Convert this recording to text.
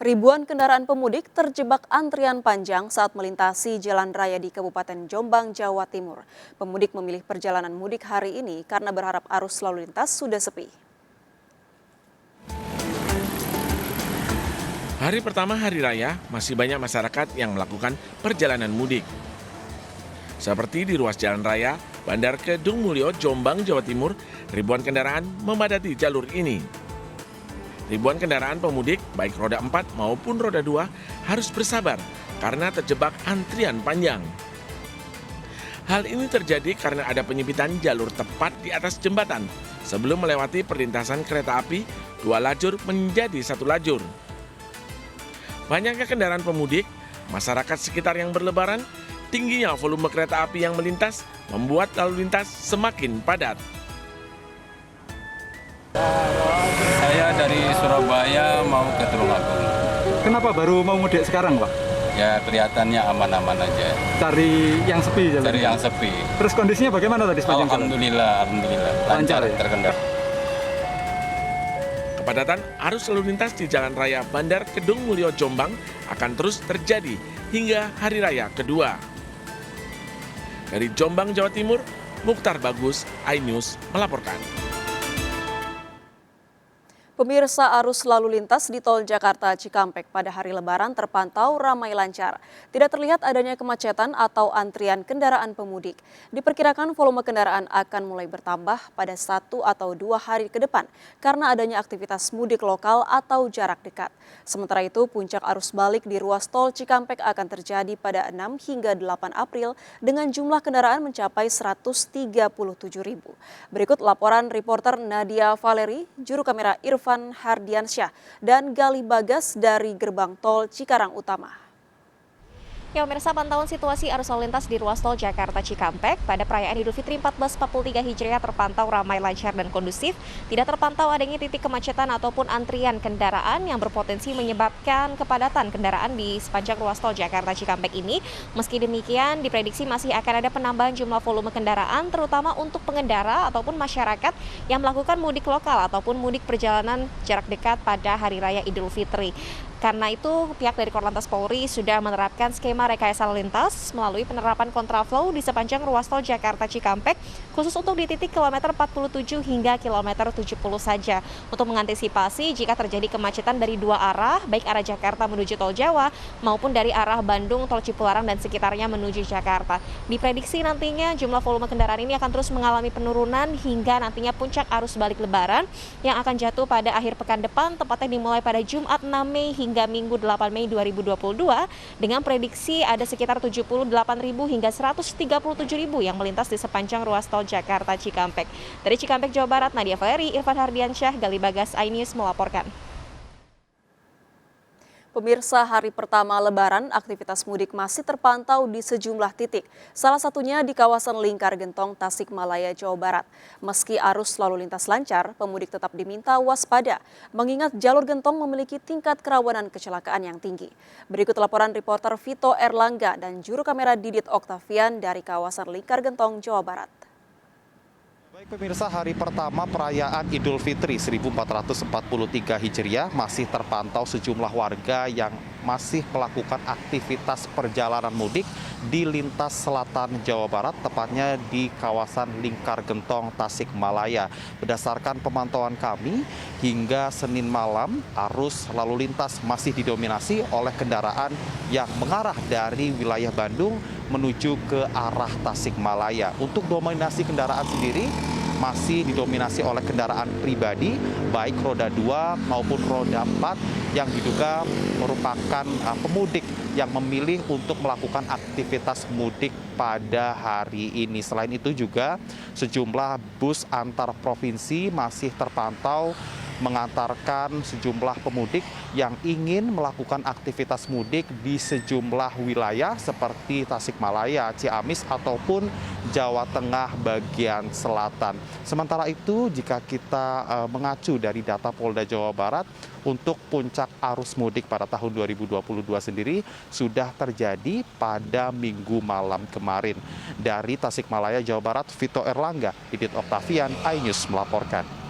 Ribuan kendaraan pemudik terjebak antrian panjang saat melintasi jalan raya di Kabupaten Jombang, Jawa Timur. Pemudik memilih perjalanan mudik hari ini karena berharap arus lalu lintas sudah sepi. Hari pertama hari raya, masih banyak masyarakat yang melakukan perjalanan mudik. Seperti di ruas jalan raya, Bandar Kedung Mulyo, Jombang, Jawa Timur, ribuan kendaraan memadati jalur ini. Ribuan kendaraan pemudik, baik roda 4 maupun roda 2, harus bersabar karena terjebak antrian panjang. Hal ini terjadi karena ada penyempitan jalur tepat di atas jembatan sebelum melewati perlintasan kereta api 2 lajur menjadi 1 lajur. Banyaknya kendaraan pemudik, masyarakat sekitar yang berlebaran, tingginya volume kereta api yang melintas membuat lalu lintas semakin padat. Saya dari Surabaya mau ke Tulungagung. Kenapa baru mau mudik sekarang, Pak? Ya kelihatannya aman-aman aja. Cari yang sepi jalan. Cari yang sepi. Terus kondisinya bagaimana tadi sepanjang jalan? Alhamdulillah. Lancar ya? terkendali. Kepadatan arus lalu lintas di Jalan Raya Bandar Kedung Mulyo Jombang akan terus terjadi hingga hari raya kedua. Dari Jombang, Jawa Timur, Mukhtar Bagus, iNews melaporkan. Pemirsa, arus lalu lintas di Tol Jakarta Cikampek pada hari Lebaran terpantau ramai lancar. Tidak terlihat adanya kemacetan atau antrian kendaraan pemudik. Diperkirakan volume kendaraan akan mulai bertambah pada 1 atau 2 hari ke depan karena adanya aktivitas mudik lokal atau jarak dekat. Sementara itu, puncak arus balik di ruas Tol Cikampek akan terjadi pada 6 hingga 8 April dengan jumlah kendaraan mencapai 137.000. Berikut laporan reporter Nadia Valeri, juru kamera Irfan Hardiansyah dan Gali Bagas dari gerbang tol Cikarang Utama. Ya, pemirsa, pantauan situasi arus lalu lintas di ruas tol Jakarta Cikampek pada perayaan Idul Fitri 1443 Hijriah terpantau ramai, lancar dan kondusif. Tidak terpantau adanya titik kemacetan ataupun antrian kendaraan yang berpotensi menyebabkan kepadatan kendaraan di sepanjang ruas tol Jakarta Cikampek ini. Meski demikian, diprediksi masih akan ada penambahan jumlah volume kendaraan terutama untuk pengendara ataupun masyarakat yang melakukan mudik lokal ataupun mudik perjalanan jarak dekat pada hari raya Idul Fitri. Karena itu, pihak dari Korlantas Polri sudah menerapkan skema rekayasa lalu lintas melalui penerapan kontraflow di sepanjang ruas tol Jakarta Cikampek, khusus untuk di titik kilometer 47 hingga kilometer 70 saja. Untuk mengantisipasi jika terjadi kemacetan dari 2 arah, baik arah Jakarta menuju Tol Jawa maupun dari arah Bandung, Tol Cipularang dan sekitarnya menuju Jakarta. Diprediksi nantinya jumlah volume kendaraan ini akan terus mengalami penurunan hingga nantinya puncak arus balik Lebaran yang akan jatuh pada akhir pekan depan, tepatnya dimulai pada Jumat 6 Mei hingga Minggu 8 Mei 2022 dengan prediksi ada sekitar 78.000 hingga 137.000 yang melintas di sepanjang ruas tol Jakarta Cikampek. Dari Cikampek, Jawa Barat, Nadia Valeri, Irfan Hardiansyah, Gali Bagas, iNews melaporkan. Pemirsa, hari pertama Lebaran, aktivitas mudik masih terpantau di sejumlah titik. Salah satunya di kawasan Lingkar Gentong, Tasikmalaya, Jawa Barat. Meski arus lalu lintas lancar, pemudik tetap diminta waspada, mengingat jalur Gentong memiliki tingkat kerawanan kecelakaan yang tinggi. Berikut laporan reporter Vito Erlangga dan juru kamera Didit Oktavian dari kawasan Lingkar Gentong, Jawa Barat. Baik pemirsa, hari pertama perayaan Idul Fitri 1443 Hijriah masih terpantau sejumlah warga yang masih melakukan aktivitas perjalanan mudik di lintas selatan Jawa Barat, tepatnya di kawasan Lingkar Gentong, Tasikmalaya. Berdasarkan pemantauan kami, hingga Senin malam arus lalu lintas masih didominasi oleh kendaraan yang mengarah dari wilayah Bandung menuju ke arah Tasikmalaya. Untuk dominasi kendaraan sendiri masih didominasi oleh kendaraan pribadi, baik roda 2 maupun roda 4 yang diduga merupakan pemudik yang memilih untuk melakukan aktivitas mudik pada hari ini. Selain itu juga sejumlah bus antar provinsi masih terpantau mengantarkan sejumlah pemudik yang ingin melakukan aktivitas mudik di sejumlah wilayah seperti Tasikmalaya, Ciamis, ataupun Jawa Tengah bagian selatan. Sementara itu, jika kita mengacu dari data Polda Jawa Barat, untuk puncak arus mudik pada tahun 2022 sendiri sudah terjadi pada Minggu malam kemarin. Dari Tasikmalaya, Jawa Barat, Vito Erlangga, Didit Oktavian, iNews melaporkan.